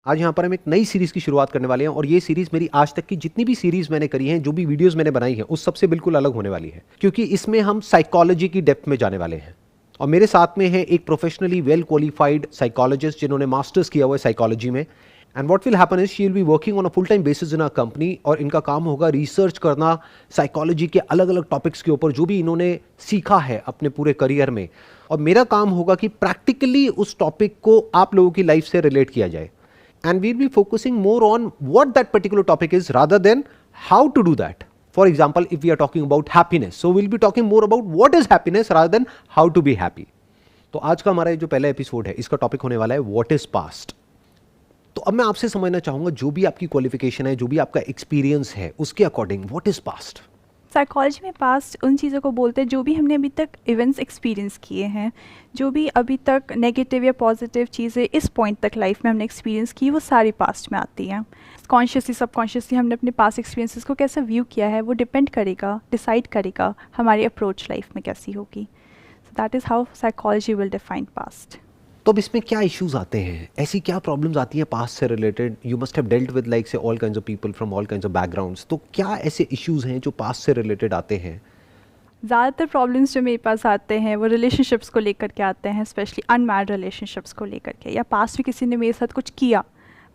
आज यहाँ पर हम एक नई सीरीज की शुरुआत करने वाले हैं और ये सीरीज मेरी आज तक की जितनी भी सीरीज मैंने करी है, जो भी वीडियोस मैंने बनाई है, उस सबसे बिल्कुल अलग होने वाली है, क्योंकि इसमें हम साइकोलॉजी की डेप्थ में जाने वाले हैं। और मेरे साथ में है एक प्रोफेशनली वेल क्वालिफाइड साइकोलॉजिस्ट जिन्होंने मास्टर्स किया हुआ है साइकोलॉजी में। And what will happen is she will be working on a full time basis in a company, और इनका काम होगा रिसर्च करना साइकोलॉजी के अलग अलग टॉपिक्स के ऊपर जो भी इन्होंने सीखा है अपने पूरे करियर में। और मेरा काम होगा कि प्रैक्टिकली उस टॉपिक को आप लोगों की लाइफ से रिलेट किया जाए। And we'll be focusing more on what that particular topic is rather than how to do that. For example, if we are talking about happiness, so we'll be talking more about what is happiness rather than how to be happy. तो आज का हमारा जो पहला episode है, इसका topic होने वाला है व्हाट इज पास्ट। तो अब मैं आपसे समझना चाहूंगा, जो भी आपकी क्वालिफिकेशन है, जो भी आपका एक्सपीरियंस है, उसके according what is past. Psychology में पास्ट उन चीज़ों को बोलते हैं जो भी हमने अभी तक इवेंट्स एक्सपीरियंस किए हैं, जो भी अभी तक नेगेटिव या पॉजिटिव चीज़ें इस पॉइंट तक लाइफ में हमने एक्सपीरियंस की, वो सारी पास्ट में आती हैं। कॉन्शियसली सबकॉन्शियसली हमने अपने पास्ट एक्सपीरियंसेस को कैसे व्यू किया है, वो डिपेंड करेगा, डिसाइड करेगा हमारी अप्रोच लाइफ में कैसी होगी। So that is how psychology will define past. तो अब इसमें क्या इश्यूज आते हैं, ऐसी क्या प्रॉब्लम्स आती हैं पास्ट से related? You must have dealt with like say all kinds of people from all kinds of backgrounds. तो क्या ऐसे इश्यूज हैं जो पास्ट से रिलेटेड आते हैं? ज़्यादातर प्रॉब्लम्स जो मेरे पास आते हैं वो रिलेशनशिप्स को लेकर के आते हैं, स्पेशली अनमैरिड रिलेशनशिप्स को लेकर के, या पास्ट में किसी ने मेरे साथ कुछ किया,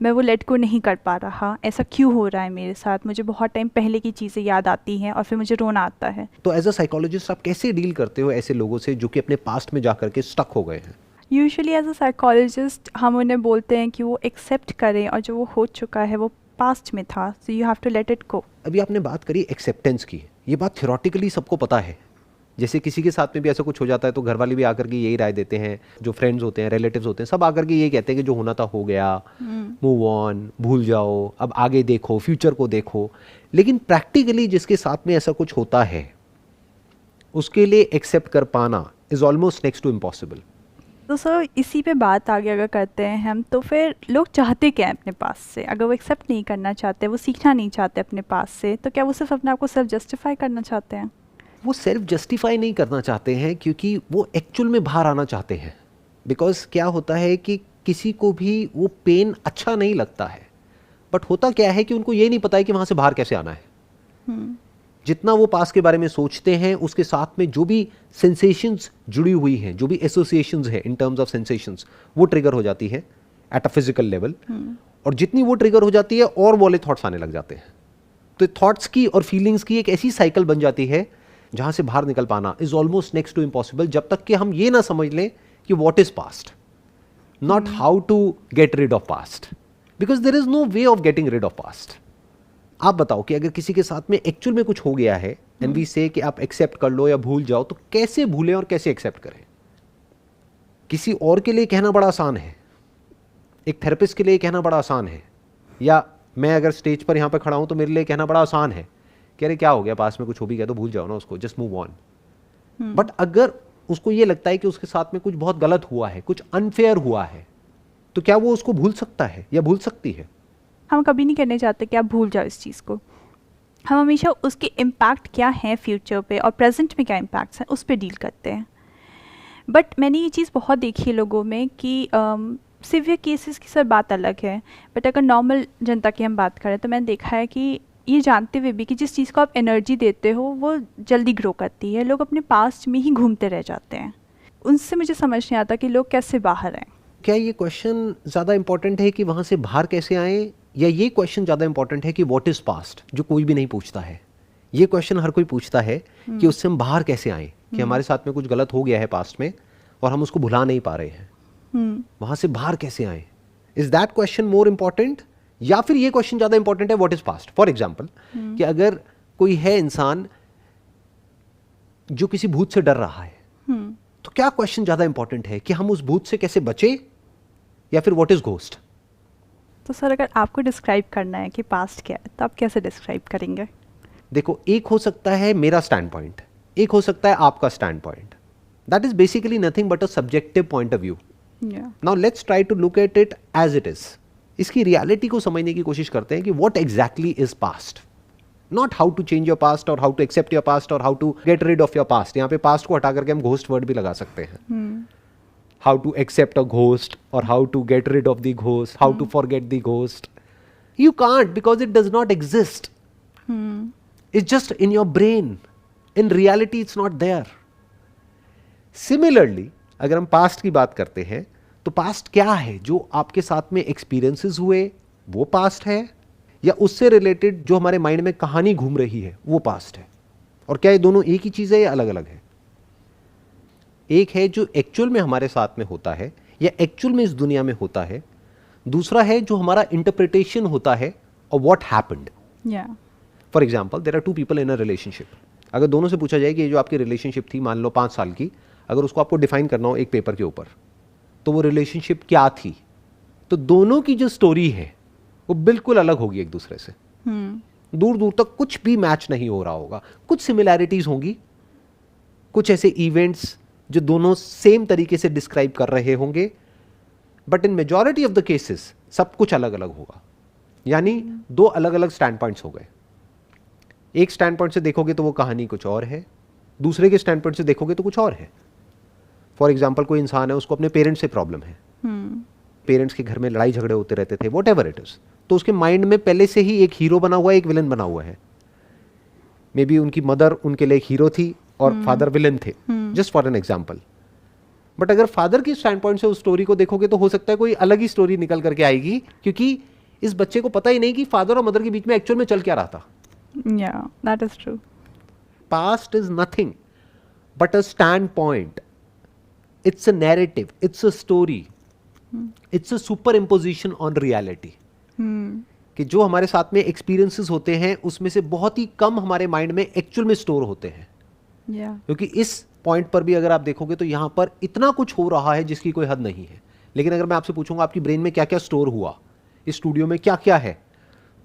मैं वो लेट को नहीं कर पा रहा, ऐसा क्यों हो रहा है मेरे साथ, मुझे बहुत टाइम पहले की चीज़ें याद आती हैं और फिर मुझे रोना आता है। तो एज अ साइकोलॉजिस्ट आप कैसे डील करते हो ऐसे लोगों से जो कि अपने पास्ट में जाकर के स्टक हो गए हैं? यूजुअली एज अ साइकोलॉजिस्ट हम उन्हें बोलते हैं कि वो एक्सेप्ट करें, और जो वो हो चुका है वो पास्ट में था, so you have to let it go. अभी आपने बात करी एक्सेप्टेंस की, ये बात थ्योरेटिकली सबको पता है। जैसे किसी के साथ में भी ऐसा कुछ हो जाता है तो घर वाले भी आकर के यही राय देते हैं, जो फ्रेंड्स होते हैं, रिलेटिव्स होते हैं, सब आकर के ये कहते हैं कि जो होना था हो गया, मूव ऑन, भूल जाओ, अब आगे देखो, फ्यूचर को देखो। लेकिन प्रैक्टिकली जिसके साथ में ऐसा कुछ होता है उसके लिए एक्सेप्ट कर पाना is almost next to impossible. तो सर इसी पे बात आगे अगर करते हैं हम, तो फिर लोग चाहते क्या है अपने पास से? अगर वो एक्सेप्ट नहीं करना चाहते, वो सीखना नहीं चाहते अपने पास से, तो क्या वो सिर्फ अपने आप को सेल्फ जस्टिफाई करना चाहते हैं? वो सेल्फ जस्टिफाई नहीं करना चाहते हैं, क्योंकि वो एक्चुअल में बाहर आना चाहते हैं। बिकॉज क्या होता है कि किसी को भी वो पेन अच्छा नहीं लगता है, बट होता क्या है कि उनको ये नहीं पता है कि वहाँ से बाहर कैसे आना है। जितना वो पास्ट के बारे में सोचते हैं, उसके साथ में जो भी सेंसेशंस जुड़ी हुई हैं, जो भी एसोसिएशंस हैं इन टर्म्स ऑफ सेंसेशंस, वो ट्रिगर हो जाती है एट अ फिजिकल लेवल। और जितनी वो ट्रिगर हो जाती है और वो वाले थॉट्स आने लग जाते हैं। तो थॉट्स की और फीलिंग्स की एक ऐसी साइकिल बन जाती है जहां से बाहर निकल पाना is almost next to impossible, जब तक कि हम ये ना समझ लें कि what is past, not how to get rid of past, because there is no way of getting rid of past. आप बताओ कि अगर किसी के साथ में एक्चुअल में कुछ हो गया है एंड वी से कि आप एक्सेप्ट कर लो या भूल जाओ, तो कैसे भूलें और कैसे एक्सेप्ट करें? किसी और के लिए कहना बड़ा आसान है, एक थेरेपिस्ट के लिए कहना बड़ा आसान है, या मैं अगर स्टेज पर यहां पर खड़ा हूं तो मेरे लिए कहना बड़ा आसान है कि अरे क्या हो गया, पास में कुछ हो भी गया तो भूल जाओ ना उसको, जस्ट मूव ऑन। बट अगर उसको ये लगता है कि उसके साथ में कुछ बहुत गलत हुआ है, कुछ अनफेयर हुआ है, तो क्या वो उसको भूल सकता है या भूल सकती है? हम कभी नहीं कहने चाहते कि आप भूल जाओ इस चीज़ को। हम हमेशा उसके इम्पैक्ट क्या है फ्यूचर पे और प्रेजेंट में क्या इम्पैक्ट्स हैं उस पर डील करते हैं। बट मैंने ये चीज़ बहुत देखी है लोगों में कि सिवियर केसेस की सर बात अलग है, बट अगर नॉर्मल जनता की हम बात करें तो मैंने देखा है कि ये जानते हुए भी कि जिस चीज़ को आप एनर्जी देते हो वो जल्दी ग्रो करती है, लोग अपने पास्ट में ही घूमते रह जाते हैं। उनसे मुझे समझ नहीं आता कि लोग कैसे बाहर आएँ। क्या ये क्वेश्चन ज़्यादा इंपॉर्टेंट है कि वहाँ से बाहर कैसे आएँ, या ये क्वेश्चन ज़्यादा इंपॉर्टेंट है कि व्हाट इज़ पास्ट, जो कोई भी नहीं पूछता है? ये क्वेश्चन हर कोई पूछता है कि उससे हम बाहर कैसे आएँ, कि हमारे साथ में कुछ गलत हो गया है पास्ट में और हम उसको भुला नहीं पा रहे हैं, वहाँ से बाहर कैसे आएँ? Is that question more important, या फिर ये क्वेश्चन ज़्यादा इंपॉर्टेंट है what is past? For example कि अगर कोई है इंसान जो किसी भूत से डर रहा है, तो क्या क्वेश्चन ज़्यादा इंपॉर्टेंट है कि हम उस भूत से कैसे बचे, या फिर व्हाट इज़ घोस्ट? तो सर अगर आपको डिस्क्राइब करना है कि पास्ट क्या है तो आप कैसे डिस्क्राइब करेंगे? देखो, एक हो सकता है मेरा स्टैंड पॉइंट, एक हो सकता है आपका stand point. That is basically nothing but a subjective point of view. Now let's try to look at it as it is. इसकी रियलिटी को समझने की कोशिश करते हैं कि what exactly is past, not how to change your past और how to accept your past और how to get rid of your past. यहाँ पे पास्ट को हटा करके हम घोस्ट वर्ड भी लगा सकते हैं। How to accept a ghost और how to get rid of the ghost, how to forget the ghost. You can't, because it does not exist. It's just in your brain. In reality, it's not there. Similarly, अगर हम past की बात करते हैं तो past क्या है? जो आपके साथ में एक्सपीरियंसेस हुए वो पास्ट है, या उससे रिलेटेड जो हमारे माइंड में कहानी घूम रही है वो पास्ट है? और क्या ये दोनों एक ही चीज है या अलग अलग है? एक है जो एक्चुअल में हमारे साथ में होता है या एक्चुअल में इस दुनिया में होता है, दूसरा है जो हमारा इंटरप्रिटेशन होता है और what happened. For example, there are two people in a relationship. अगर दोनों से पूछा जाए कि ये जो आपकी रिलेशनशिप थी, मान लो 5 साल की, अगर उसको आपको डिफाइन करना हो एक पेपर के ऊपर, तो वो रिलेशनशिप क्या थी? तो दोनों की जो स्टोरी है वो बिल्कुल अलग होगी एक दूसरे से. दूर दूर तक कुछ भी मैच नहीं हो रहा होगा. कुछ सिमिलैरिटीज होंगी, कुछ ऐसे इवेंट्स जो दोनों सेम तरीके से डिस्क्राइब कर रहे होंगे, but in majority of the cases सब कुछ अलग अलग होगा. यानी 2 अलग अलग स्टैंड पॉइंट्स हो गए. एक स्टैंड पॉइंट से देखोगे तो वो कहानी कुछ और है, दूसरे के स्टैंड पॉइंट से देखोगे तो कुछ और है. फॉर एग्जाम्पल, कोई इंसान है, उसको अपने पेरेंट्स से प्रॉब्लम है, पेरेंट्स के घर में लड़ाई झगड़े होते रहते थे, वॉट एवर इट इज, तो उसके माइंड में पहले से ही एक हीरो बना हुआ है, एक विलन बना हुआ है. मे बी उनकी मदर उनके लिए एक हीरो थी और फादर विलन थे, just for an example. But अगर फादर की स्टैंड पॉइंट से उस स्टोरी को देखोगे तो हो सकता है कोई अलग ही स्टोरी निकल करके आएगी, क्योंकि इस बच्चे को पता ही नहीं कि फादर और मदर के बीच में एक्चुअल में चल क्या रहा था. Yeah, that is true. Past is nothing but a standpoint. It's a narrative. It's a story. It's a superimposition on reality. कि जो हमारे साथ में एक्सपीरियंसेस होते हैं उसमें से बहुत ही कम हमारे माइंड में एक्चुअल में स्टोर होते हैं. क्योंकि इस पॉइंट पर भी अगर आप देखोगे तो यहां पर इतना कुछ हो रहा है जिसकी कोई हद नहीं है. लेकिन अगर मैं आपसे पूछूंगा आपकी ब्रेन में क्या क्या स्टोर हुआ, इस स्टूडियो में क्या क्या है,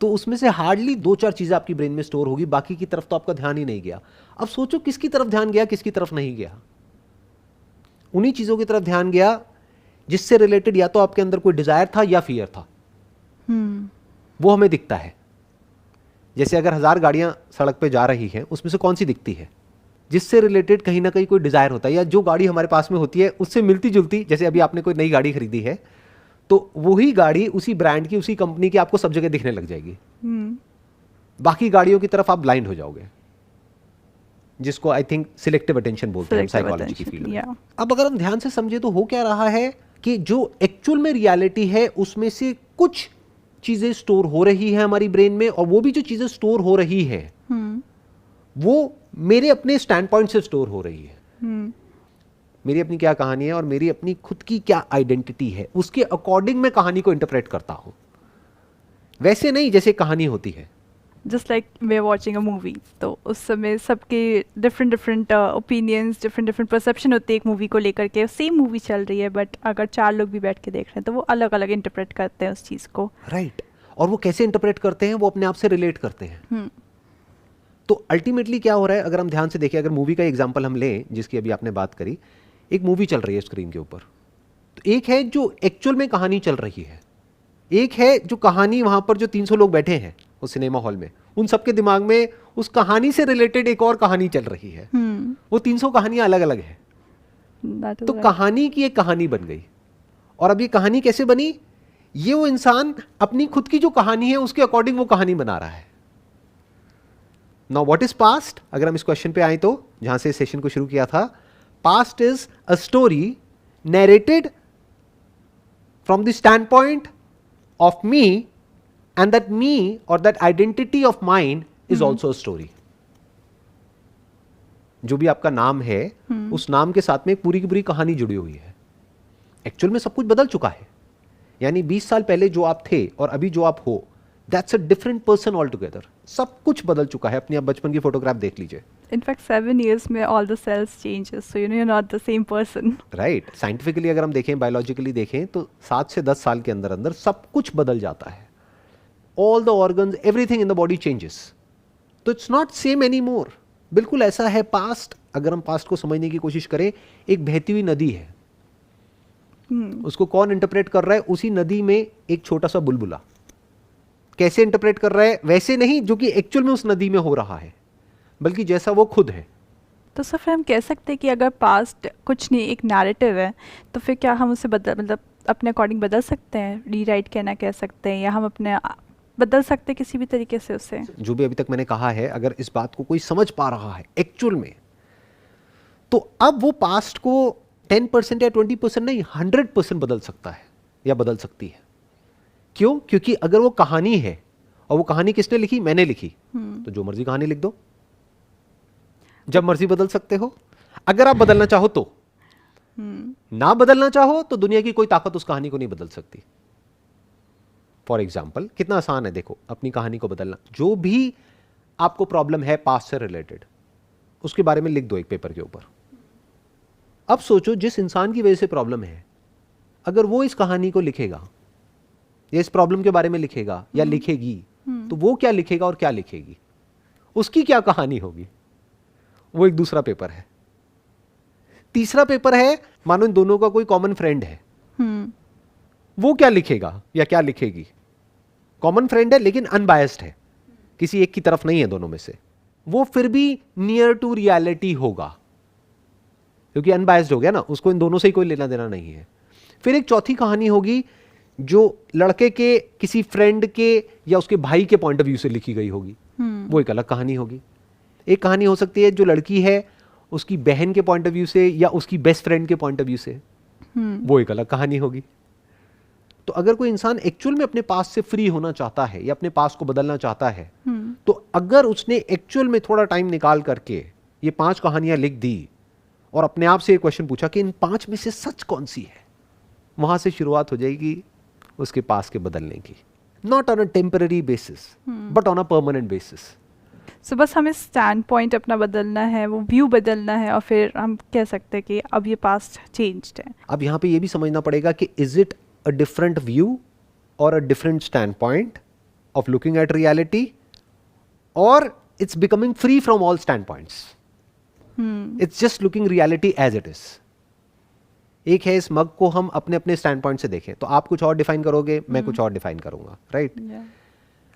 तो उसमें से हार्डली 2-4 चीजें आपकी ब्रेन में स्टोर होगी, बाकी की तरफ तो आपका ध्यान ही नहीं गया. अब सोचो किसकी तरफ ध्यान गया, किसकी तरफ नहीं गया. उन्हीं चीजों की तरफ ध्यान गया जिससे रिलेटेड या तो आपके अंदर कोई डिजायर था या फियर था. वो हमें दिखता है. जैसे अगर 1000 गाड़ियां सड़क पे जा रही हैं, उसमें से कौन सी दिखती है? जिससे रिलेटेड कहीं ना कहीं कोई डिजायर होता है, या जो गाड़ी हमारे पास में होती है उससे मिलती जुलती. जैसे अभी आपने कोई नई गाड़ी खरीदी है तो वही गाड़ी उसी ब्रांड की, उसी कंपनी की आपको सब जगह दिखने लग जाएगी. बाकी गाड़ियों की तरफ आप ब्लाइंड हो जाओगे, जिसको आई थिंक सिलेक्टिव अटेंशन बोलते हैं साइकोलॉजी की फील्ड में. अब अगर हम ध्यान से समझे तो हो क्या रहा है कि जो एक्चुअल में रियलिटी है उसमें से कुछ चीजें स्टोर हो रही है हमारी ब्रेन में, और वो भी जो चीजें स्टोर हो रही है वो मेरे अपने स्टैंड पॉइंट से स्टोर हो रही है. मेरी अपनी क्या कहानी है और मेरी अपनी खुद की क्या आइडेंटिटी है, उसके अकॉर्डिंग मैं कहानी को इंटरप्रेट करता हूं. वैसे नहीं जैसे कहानी होती है. Just like way watching a movie, तो उस समय सबके डिफरेंट ओपिनियंस, डिफरेंट परसेप्शन होते हैं एक मूवी को लेकर के. सेम मूवी चल रही है बट अगर 4 लोग भी बैठ के देख रहे हैं तो वो अलग अलग इंटरप्रेट करते हैं उस चीज़ को. राइट. और वो कैसे इंटरप्रेट करते हैं? वो अपने आप से रिलेट करते हैं. तो अल्टीमेटली क्या हो रहा है, अगर हम ध्यान से देखें, अगर मूवी का एग्जांपल हम लें जिसकी अभी आपने बात करी, एक मूवी चल रही है स्क्रीन के ऊपर, तो एक है जो एक्चुअल में कहानी चल रही है, एक है जो कहानी वहां पर जो 300 लोग बैठे हैं उस सिनेमा हॉल में, उन सबके दिमाग में उस कहानी से रिलेटेड एक और कहानी चल रही है. वो 300 कहानियां अलग अलग है. तो कहानी की एक कहानी बन गई. और अब ये कहानी कैसे बनी? ये वो इंसान अपनी खुद की जो कहानी है उसके अकॉर्डिंग वो कहानी बना रहा है. Now what is past? अगर हम इस क्वेश्चन पे आए तो जहां से सेशन को शुरू किया था, past is a story narrated from the stand point of me, and that me और that identity of mind is also a story. जो भी आपका नाम है उस नाम के साथ में पूरी की पूरी कहानी जुड़ी हुई है. एक्चुअल में सब कुछ बदल चुका है. यानी 20 साल पहले जो आप थे और अभी जो आप हो, that's a different person all together. सब कुछ बदल चुका है. अपनी आप बचपन की फोटोग्राफ देख लीजिए. इनफैक्ट 7 years में all the cells changes, so you're not the same person. Right. Scientifically अगर हम देखें, बायोलॉजिकली देखें, तो 7 से 10 साल के अंदर अंदर सब कुछ बदल जाता है. All the organs, everything in the body changes. तो it's not same any more. बिल्कुल ऐसा है पास्ट. अगर हम पास्ट को समझने की कोशिश करें, एक बहती हुई नदी है. उसको कौन इंटरप्रेट कर रहा है? उसी नदी में एक छोटा सा बुलबुला. कैसे इंटरप्रेट कर रहा है? वैसे नहीं जो कि एक्चुअल में उस नदी में हो रहा है, बल्कि जैसा वो खुद है. तो सर फिर हम कह सकते हैं कि अगर पास्ट कुछ नहीं, एक नैरेटिव है, तो फिर क्या हम उसे मतलब अपने अकॉर्डिंग बदल सकते हैं, रीराइट कहना कह सकते हैं, या हम अपने बदल सकते हैं किसी भी तरीके से उसे? जो भी अभी तक मैंने कहा है, अगर इस बात को कोई समझ पा रहा है एक्चुअल में, तो अब वो पास्ट को 10% या 20% नहीं, 100% बदल सकता है या बदल सकती है। क्यों? क्योंकि अगर वो कहानी है, और वो कहानी किसने लिखी? मैंने लिखी, तो जो मर्जी कहानी लिख दो, जब मर्जी बदल सकते हो। अगर आप बदलना चाहो तो, ना बदलना चाहो तो दुनिया की कोई ताकत उस कहानी को नहीं बदल सकती। फॉर एग्जाम्पल, कितना आसान है देखो अपनी कहानी को बदलना। जो भी आपको प्रॉब्लम है पास्ट से रिलेटेड, उसके बारे में लिख दो एक पेपर के ऊपर। अब सोचो, जिस इंसान की वजह से प्रॉब्लम है, अगर वो इस कहानी को लिखेगा या इस प्रॉब्लम के बारे में लिखेगा या लिखेगी, तो वो क्या लिखेगा और क्या लिखेगी, उसकी क्या कहानी होगी, वो एक दूसरा पेपर है। तीसरा पेपर है, मानो इन दोनों का कोई कॉमन फ्रेंड है, वो क्या लिखेगा या क्या लिखेगी। कॉमन फ्रेंड है लेकिन अनबायस्ड है, किसी एक की तरफ नहीं है दोनों में से, वो फिर भी नियर टू रियलिटी होगा, क्योंकि अनबायस्ड हो गया ना, उसको इन दोनों से ही कोई लेना देना नहीं है। फिर एक चौथी कहानी होगी जो लड़के के किसी फ्रेंड के या उसके भाई के पॉइंट ऑफ व्यू से लिखी गई होगी, वो एक अलग कहानी होगी। एक कहानी हो सकती है जो लड़की है उसकी बहन के पॉइंट ऑफ व्यू से या उसकी बेस्ट फ्रेंड के पॉइंट ऑफ व्यू से, वो एक अलग कहानी होगी। तो अगर कोई इंसान एक्चुअल में अपने पास से फ्री होना चाहता है या अपने पास को बदलना चाहता है, तो अगर उसने एक्चुअल में थोड़ा टाइम निकाल करके ये 5 कहानियां लिख दी और अपने आप से एक क्वेश्चन पूछा कि इन 5 में से सच कौन सी है, वहां से शुरुआत हो जाएगी उसके पास के बदलने की। Not on a temporary basis but on a permanent basis. So बस हमें स्टैंड पॉइंट अपना बदलना है, वो व्यू बदलना है, और फिर हम कह सकते हैं कि अब ये पास्ट चेंज्ड है। अब यहाँ पे ये भी समझना पड़ेगा कि is it a different view और a different stand point of looking at reality, और it's becoming free from all stand points. It's just looking reality as it is. एक है इस मग को हम अपने अपने स्टैंड पॉइंट से देखें, तो आप कुछ और डिफाइन करोगे, मैं कुछ और डिफाइन करूंगा, राइट?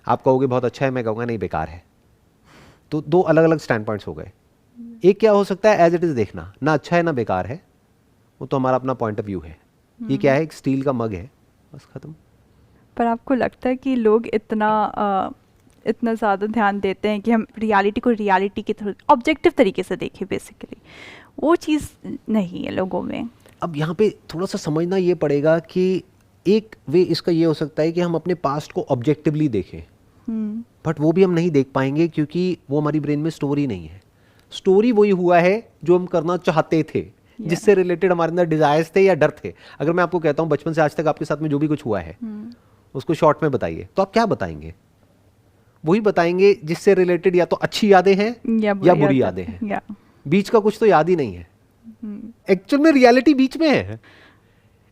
आप कहोगे बहुत अच्छा है, मैं कहूँगा नहीं बेकार है। तो 2 अलग अलग स्टैंड पॉइंट्स हो गए। एक क्या हो सकता है, एज इट इज देखना, ना अच्छा है ना बेकार है, वो तो हमारा अपना पॉइंट ऑफ व्यू है। ये क्या है, एक स्टील का मग है, बस खत्म। पर आपको लगता है कि लोग इतना ज़्यादा ध्यान देते हैं कि हम रियलिटी को रियलिटी के थ्रू ऑब्जेक्टिव तरीके से देखें, बेसिकली वो चीज़ नहीं है लोगों में। अब यहाँ पे थोड़ा सा समझना ये पड़ेगा कि एक वे इसका ये हो सकता है कि हम अपने पास्ट को ऑब्जेक्टिवली देखें, बट वो भी हम नहीं देख पाएंगे क्योंकि वो हमारी ब्रेन में स्टोरी नहीं है। स्टोरी वही हुआ है जो हम करना चाहते थे, जिससे रिलेटेड हमारे अंदर डिजायर्स थे या डर थे। अगर मैं आपको कहता हूँ बचपन से आज तक आपके साथ में जो भी कुछ हुआ है उसको शॉर्ट में बताइए, तो आप क्या बताएंगे? वही बताएंगे जिससे रिलेटेड या तो अच्छी यादें हैं या बुरी यादें हैं, बीच का कुछ तो याद ही नहीं है। एक्चुअल में रियलिटी बीच में है।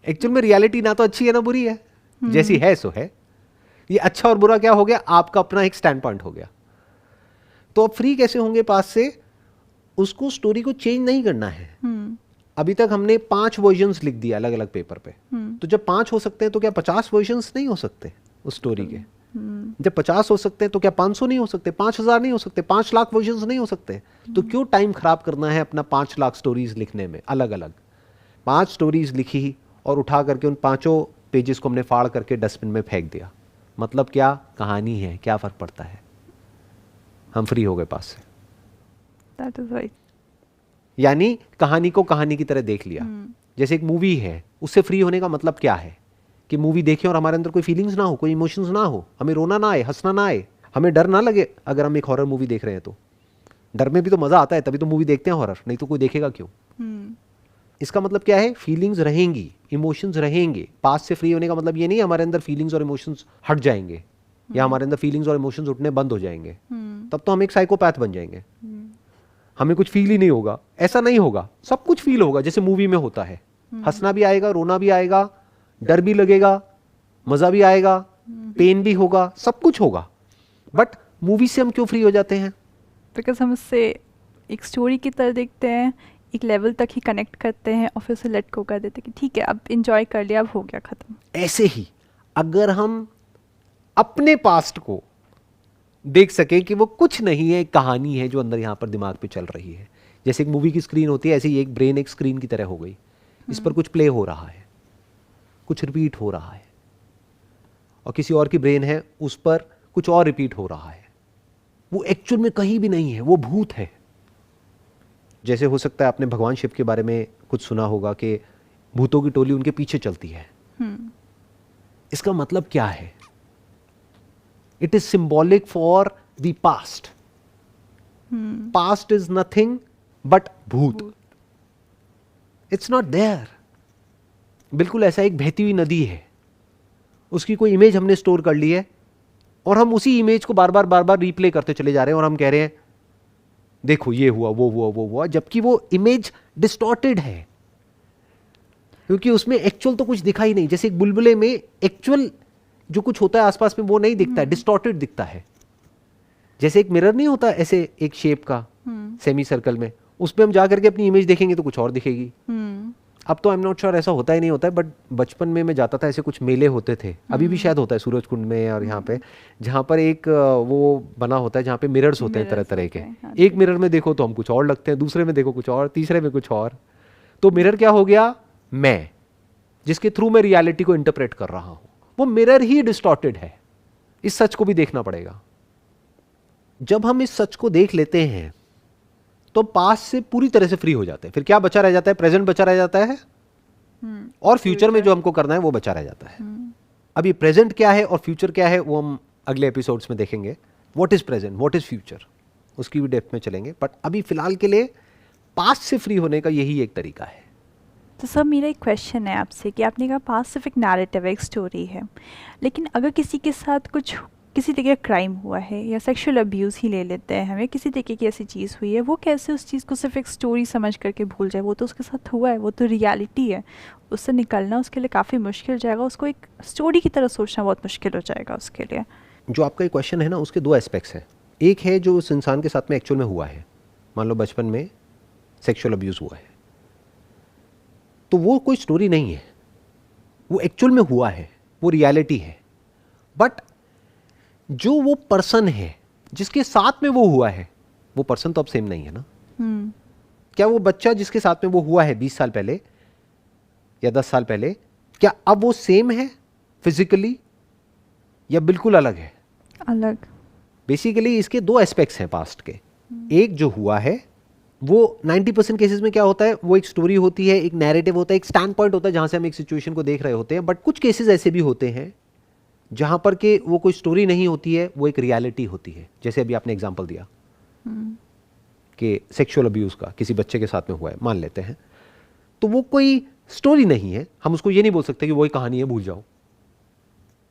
एक्चुअल में रियलिटी ना तो अच्छी है ना बुरी है, जैसी है सो है। ये अच्छा और बुरा क्या हो गया, आपका अपना एक स्टैंड पॉइंट हो गया। तो अब फ्री कैसे होंगे पास से? उसको स्टोरी को चेंज नहीं करना है। अभी तक हमने 5 वर्जन्स लिख दिया अलग अलग पेपर पे, तो जब 5 हो सकते हैं तो क्या 50 वर्जन्स नहीं हो सकते उस स्टोरी के? जब 50 हो सकते हैं तो क्या 500 नहीं हो सकते, 5000 नहीं हो सकते, 5 लाख वर्जन्स नहीं हो सकते? तो क्यों टाइम खराब करना है अपना 5 लाख स्टोरीज लिखने में? अलग अलग 5 स्टोरीज लिखी और उठा करके उन 5 पेजेस को हमने फाड़ करके डस्टबिन में फेंक दिया। मतलब क्या, कहानी है, क्या फर्क पड़ता है? हम फ्री हो गए पास से। That is right. यानी कहानी को कहानी की तरह देख लिया। जैसे एक मूवी है, उससे फ्री होने का मतलब क्या है कि मूवी देखें और हमारे अंदर कोई फीलिंग्स ना हो, कोई इमोशंस ना हो, हमें रोना ना आए, हंसना ना आए, हमें डर ना लगे। अगर हम एक हॉरर मूवी देख रहे हैं तो डर में भी तो मजा आता है, तभी तो मूवी देखते हैं हॉरर, नहीं तो कोई देखेगा क्यों? इसका मतलब क्या है, फीलिंग्स रहेंगी, इमोशंस रहेंगे। पास्ट से फ्री होने का मतलब ये नहीं हमारे अंदर फीलिंग्स और इमोशंस हट जाएंगे या हमारे अंदर फीलिंग्स और इमोशंस उठने बंद हो जाएंगे, तब तो हम एक साइकोपैथ बन जाएंगे। हमें कुछ फील ही नहीं होगा, ऐसा नहीं होगा, सब कुछ फील होगा जैसे मूवी में होता है। हंसना भी आएगा, रोना भी आएगा, डर भी लगेगा, मजा भी आएगा, पेन भी होगा, सब कुछ होगा। बट मूवी से हम क्यों फ्री हो जाते हैं? बिकॉज हम उससे एक स्टोरी की तरह देखते हैं, एक लेवल तक ही कनेक्ट करते हैं और फिर उसे लेट गो कर देते हैं कि ठीक है अब इंजॉय कर लिया, अब हो गया खत्म। ऐसे ही अगर हम अपने पास्ट को देख सके कि वो कुछ नहीं है, एक कहानी है जो अंदर यहां पर दिमाग पे चल रही है, जैसे एक मूवी की स्क्रीन होती है, ऐसे ही एक ब्रेन एक स्क्रीन की तरह हो गई। इस पर कुछ प्ले हो रहा है, कुछ रिपीट हो रहा है, और किसी और की ब्रेन है, उस पर कुछ और रिपीट हो रहा है। वो एक्चुअल में कहीं भी नहीं है, वो भूत है। जैसे हो सकता है आपने भगवान शिव के बारे में कुछ सुना होगा कि भूतों की टोली उनके पीछे चलती है। इसका मतलब क्या है? It is symbolic for the past. Past is nothing but भूत। It's not there. बिल्कुल ऐसा एक बहती हुई नदी है, उसकी कोई इमेज हमने स्टोर कर ली है, और हम उसी इमेज को बार बार रिप्ले करते चले जा रहे हैं, और हम कह रहे हैं देखो ये हुआ, वो हुआ, वो हुआ, जबकि वो इमेज डिस्टॉर्टेड है, क्योंकि उसमें एक्चुअल तो कुछ दिखा ही नहीं। जैसे एक बुलबुले में एक्चुअल जो कुछ होता है आसपास में वो नहीं दिखता है, डिस्टॉर्टेड दिखता है। जैसे एक मिरर नहीं होता ऐसे एक शेप का सेमी सर्कल में, उस पर हम जा करके अपनी इमेज देखेंगे तो कुछ और दिखेगी। अब तो आई एम नॉट श्योर ऐसा होता ही नहीं होता है, बट बचपन में मैं जाता था, ऐसे कुछ मेले होते थे, अभी भी शायद होता है सूरज कुंड में और यहाँ पे, जहाँ पर एक वो बना होता है जहाँ पे मिरर्स होते हैं तरह तरह के। एक मिरर में देखो तो हम कुछ और लगते हैं, दूसरे में देखो कुछ और, तीसरे में कुछ और। तो मिरर क्या हो गया? मैं, जिसके थ्रू मैं रियलिटी को इंटरप्रेट कर रहा हूं, वो मिरर ही डिस्टॉर्टेड है। इस सच को भी देखना पड़ेगा। जब हम इस सच को देख लेते हैं तो पास्ट से पूरी तरह से फ्री हो जाते हैं। फिर क्या बचा रह जाता है? प्रेजेंट बचा रह जाता है, और फ्यूचर में जो हमको करना है वो बचा रह जाता है। अभी प्रेजेंट क्या है और फ्यूचर क्या है वो हम अगले एपिसोड्स में देखेंगे। What is present, what is future, उसकी भी डेप्थ में चलेंगे। बट अभी फिलहाल के लिए पास्ट से फ्री होने का यही एक तरीका है। तो सर मेरा एक क्वेश्चन है आपसे कि आपने कहा पास्ट सिर्फ एक नैरेटिव, एक स्टोरी है, लेकिन अगर किसी के साथ कुछ किसी तरीके का क्राइम हुआ है या सेक्सुअल अब्यूज़ ही ले लेते हैं, हमें किसी तरीके की ऐसी चीज़ हुई है, वो कैसे उस चीज़ को सिर्फ एक स्टोरी समझ करके भूल जाए? वो तो उसके साथ हुआ है, वो तो रियलिटी है, उससे निकलना उसके लिए काफ़ी मुश्किल हो जाएगा, उसको एक स्टोरी की तरह सोचना बहुत मुश्किल हो जाएगा उसके लिए। जो आपका ये क्वेश्चन है ना, उसके दो एस्पेक्ट्स हैं। एक है जो उस इंसान के साथ में एक्चुअल में हुआ है, मान लो बचपन में सेक्सुअल अब्यूज़ हुआ है, तो वो कोई स्टोरी नहीं है, वो एक्चुअल में हुआ है, वो रियलिटी है। बट जो वो पर्सन है जिसके साथ में वो हुआ है, वो पर्सन तो अब सेम नहीं है ना। क्या वो बच्चा जिसके साथ में वो हुआ है 20 साल पहले या 10 साल पहले, क्या अब वो सेम है फिजिकली या बिल्कुल अलग है? अलग। बेसिकली इसके दो एस्पेक्ट्स हैं पास्ट के। एक जो हुआ है वो 90% केसेस में क्या होता है, वो एक स्टोरी होती है, एक नैरेटिव होता है, एक स्टैंड पॉइंट होता है जहां से हम एक सिचुएशन को देख रहे होते हैं। बट कुछ केसेस ऐसे भी होते हैं जहां पर के वो कोई स्टोरी नहीं होती है, वो एक रियलिटी होती है। जैसे अभी आपने एग्जांपल दिया कि सेक्सुअल अब्यूज का किसी बच्चे के साथ में हुआ है, मान लेते हैं, तो वो कोई स्टोरी नहीं है। हम उसको ये नहीं बोल सकते कि वही कहानी है, भूल जाओ।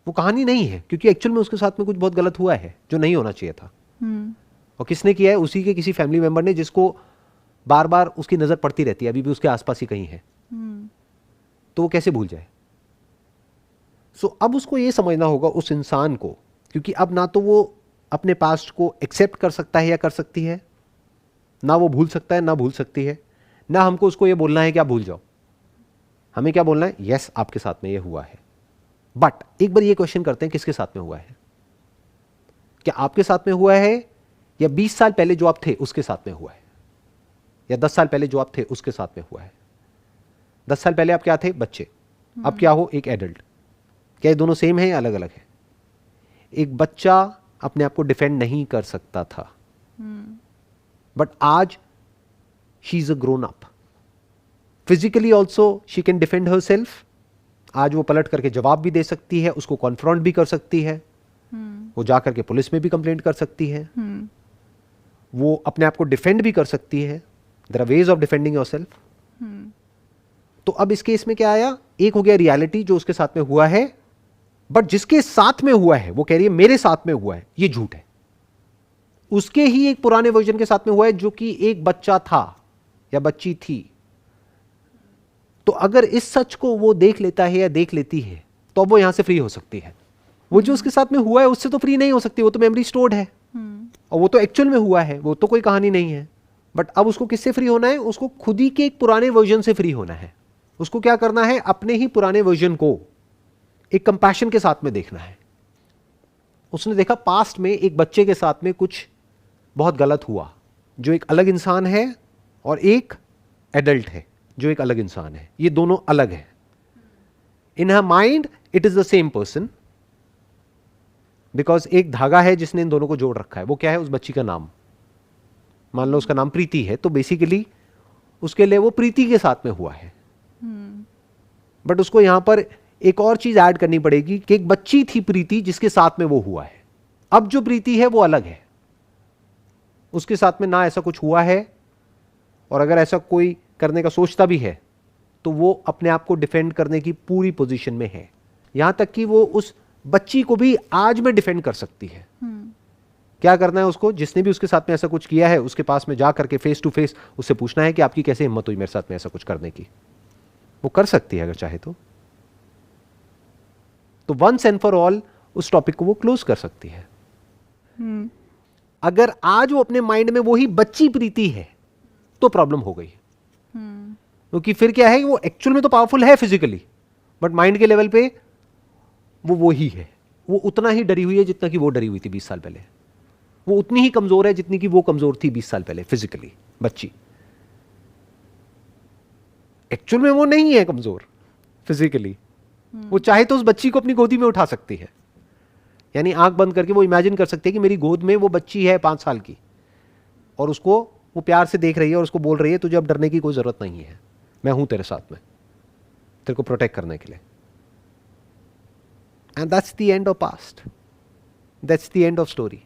वो कहानी नहीं है, क्योंकि एक्चुअल में उसके साथ में कुछ बहुत गलत हुआ है जो नहीं होना चाहिए था। और किसने किया है? उसी के किसी फैमिली मेंबर ने, जिसको बार बार उसकी नजर पड़ती रहती है, अभी भी उसके आसपास ही कहीं है। तो वो कैसे भूल जाए? सो अब उसको ये समझना होगा उस इंसान को, क्योंकि अब ना तो वो अपने पास्ट को एक्सेप्ट कर सकता है या कर सकती है, ना वो भूल सकता है ना भूल सकती है, ना हमको उसको ये बोलना है कि आप भूल जाओ। हमें क्या बोलना है? यस, आपके साथ में ये हुआ है। बट एक बार ये क्वेश्चन करते हैं, किसके साथ में हुआ है? क्या आपके साथ में हुआ है, या 20 साल पहले जो आप थे उसके साथ में हुआ है, या 10 साल पहले जो आप थे उसके साथ में हुआ है? 10 साल पहले आप क्या थे? बच्चे। अब क्या हो? एक एडल्ट। क्या ये दोनों सेम है या अलग अलग है? एक बच्चा अपने आप को डिफेंड नहीं कर सकता था, बट आज she is a grown up. Physically also she can defend her self. आज वो पलट करके जवाब भी दे सकती है, उसको कॉन्फ्रंट भी कर सकती है, वो जा करके पुलिस में भी कंप्लेंट कर सकती है, वो अपने आप को डिफेंड भी कर सकती है। There are ways of defending yourself. तो अब इस केस में क्या आया? एक हो गया रियलिटी जो उसके साथ में हुआ है, बट जिसके साथ में हुआ है वो कह रही है मेरे साथ में हुआ है, ये झूठ है। उसके ही एक पुराने वर्जन के साथ में हुआ है जो कि एक बच्चा था या बच्ची थी। तो अगर इस सच को वो देख लेता है या देख लेती है तो अब वो यहां से फ्री हो सकती है। वो जो उसके साथ में हुआ है उससे तो फ्री नहीं हो सकती, वो तो मेमोरी स्टोर्ड है, और वो तो एक्चुअल में हुआ है, वो तो कोई कहानी नहीं है। बट अब उसको किससे फ्री होना है? उसको खुद ही के एक पुराने वर्जन से फ्री होना है। उसको क्या करना है? अपने ही पुराने वर्जन को एक कंपैशन के साथ में देखना है। उसने देखा पास्ट में एक बच्चे के साथ में कुछ बहुत गलत हुआ, जो एक अलग इंसान है और एक एडल्ट है जो एक अलग इंसान है, ये दोनों अलग है। In her mind it is the same person, because एक धागा है जिसने इन दोनों को जोड़ रखा है। वो क्या है? उस बच्ची का नाम। मान लो उसका नाम प्रीति है, तो बेसिकली उसके लिए वो प्रीति के साथ में हुआ है। बट उसको यहां पर एक और चीज ऐड करनी पड़ेगी कि एक बच्ची थी प्रीति जिसके साथ में वो हुआ है। अब जो प्रीति है वो अलग है, उसके साथ में ना ऐसा कुछ हुआ है, और अगर ऐसा कोई करने का सोचता भी है तो वो अपने आप को डिफेंड करने की पूरी पोजीशन में है। यहां तक कि वो उस बच्ची को भी आज में डिफेंड कर सकती है। क्या करना है उसको? जिसने भी उसके साथ में ऐसा कुछ किया है उसके पास में जा करके फेस टू फेस उससे पूछना है कि आपकी कैसे हिम्मत हुई मेरे साथ में ऐसा कुछ करने की। वो कर सकती है अगर चाहे तो वंस एंड फॉर ऑल उस टॉपिक को वो क्लोज कर सकती है। अगर आज वो अपने माइंड में वही बच्ची प्रीति है तो प्रॉब्लम हो गई, क्योंकि फिर क्या है, वो एक्चुअल में तो पावरफुल है फिजिकली, बट माइंड के लेवल पे वो ही है। वो उतना ही डरी हुई है जितना कि वो डरी हुई थी 20 साल पहले। वो उतनी ही कमजोर है जितनी कि वो कमजोर थी 20 साल पहले फिजिकली। बच्ची एक्चुअल में वो नहीं है कमजोर फिजिकली। वो चाहे तो उस बच्ची को अपनी गोदी में उठा सकती है, यानी आंख बंद करके वो इमेजिन कर सकती है कि मेरी गोद में वो बच्ची है 5 साल की, और उसको वो प्यार से देख रही है और उसको बोल रही है तुझे अब डरने की कोई जरूरत नहीं है, मैं हूं तेरे साथ में, तेरे को प्रोटेक्ट करने के लिए। And that's the end of past, that's the end of story.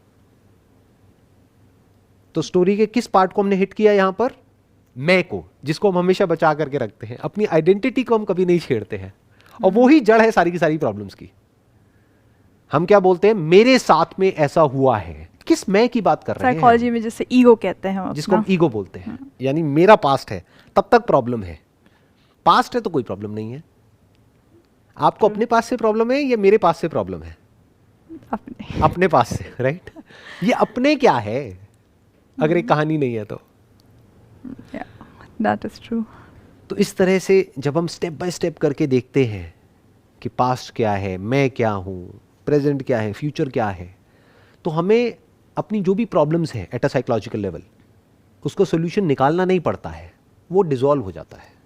तो स्टोरी के किस पार्ट को हमने हिट किया यहां पर? मैं को, जिसको हम हमेशा बचा करके रखते हैं। अपनी आइडेंटिटी को हम कभी नहीं छेड़ते हैं, और वो ही जड़ है सारी की सारी प्रॉब्लम्स की। हम क्या बोलते हैं? मेरे साथ में ऐसा हुआ है। किस मैं की बात कर रहे हैं? साइकोलॉजी में जैसे ईगो कहते हैं, जिसको हम ईगो बोलते हैं, यानी मेरा पास्ट है तब तक प्रॉब्लम है। पास्ट है तो कोई प्रॉब्लम नहीं है। आपको अपने पास से प्रॉब्लम है या मेरे पास से प्रॉब्लम है? अपने पास से, राइट? ये अपने क्या है अगर एक कहानी नहीं है तो? That is true. तो इस तरह से जब हम स्टेप बाय स्टेप करके देखते हैं कि पास्ट क्या है, मैं क्या हूं, प्रेजेंट क्या है, फ्यूचर क्या है, तो हमें अपनी जो भी प्रॉब्लम्स हैं एट अ साइकोलॉजिकल लेवल उसको सोल्यूशन निकालना नहीं पड़ता है, वो डिसॉल्व हो जाता है।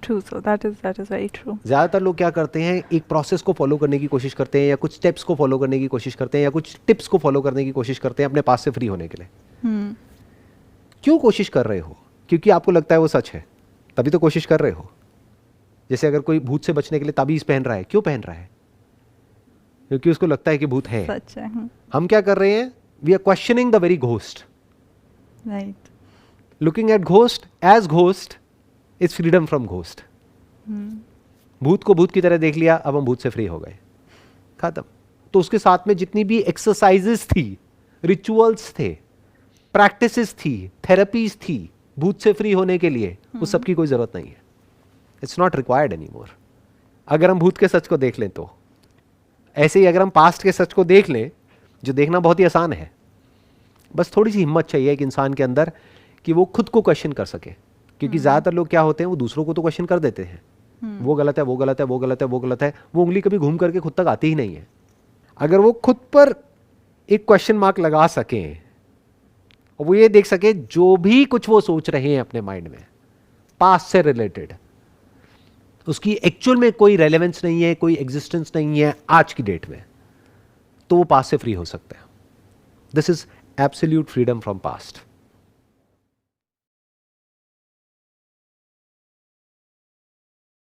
True, so that is very true. ज़्यादातर लोग क्या करते हैं, एक प्रोसेस को फॉलो करने की कोशिश करते हैं, या कुछ स्टेप्स को फॉलो करने की कोशिश करते हैं, या कुछ टिप्स को फॉलो करने की कोशिश करते हैं अपने पास से फ्री होने के लिए। क्यों कोशिश कर रहे हो? क्योंकि आपको लगता है वो सच है, तभी तो कोशिश कर रहे हो। जैसे अगर कोई भूत से बचने के लिए ताबीज पहन रहा है, क्यों पहन रहा है? क्योंकि उसको लगता है कि भूत है। सच है। हम क्या कर रहे हैं? We are questioning the very ghost. Right. Looking at ghost as ghost is freedom from ghost. भूत को भूत की तरह देख लिया, अब हम भूत से फ्री हो गए, खत्म। तो उसके साथ में जितनी भी एक्सरसाइजेस थी, रिचुअल्स थे, प्रैक्टिसेस थी, थेरेपीज थी भूत से फ्री होने के लिए, उस सब की कोई जरूरत नहीं है। It's not required any more. अगर हम भूत के सच को देख लें तो, ऐसे ही अगर हम पास्ट के सच को देख लें, जो देखना बहुत ही आसान है, बस थोड़ी सी हिम्मत चाहिए एक इंसान के अंदर कि वो खुद को क्वेश्चन कर सके। क्योंकि ज्यादातर लोग क्या होते हैं, वो दूसरों को तो क्वेश्चन कर देते हैं, वो गलत है, वो गलत है, वो गलत है, वो गलत है, वो उंगली कभी घूम करके खुद तक आती ही नहीं है। अगर वो खुद पर एक क्वेश्चन मार्क लगा सके और वो ये देख सके जो भी कुछ वो सोच रहे हैं अपने माइंड में पास्ट से रिलेटेड, उसकी एक्चुअल में कोई रेलेवेंस नहीं है, कोई एग्जिस्टेंस नहीं है आज की डेट में, तो वो पास्ट से फ्री हो सकता है। This is absolute freedom from past.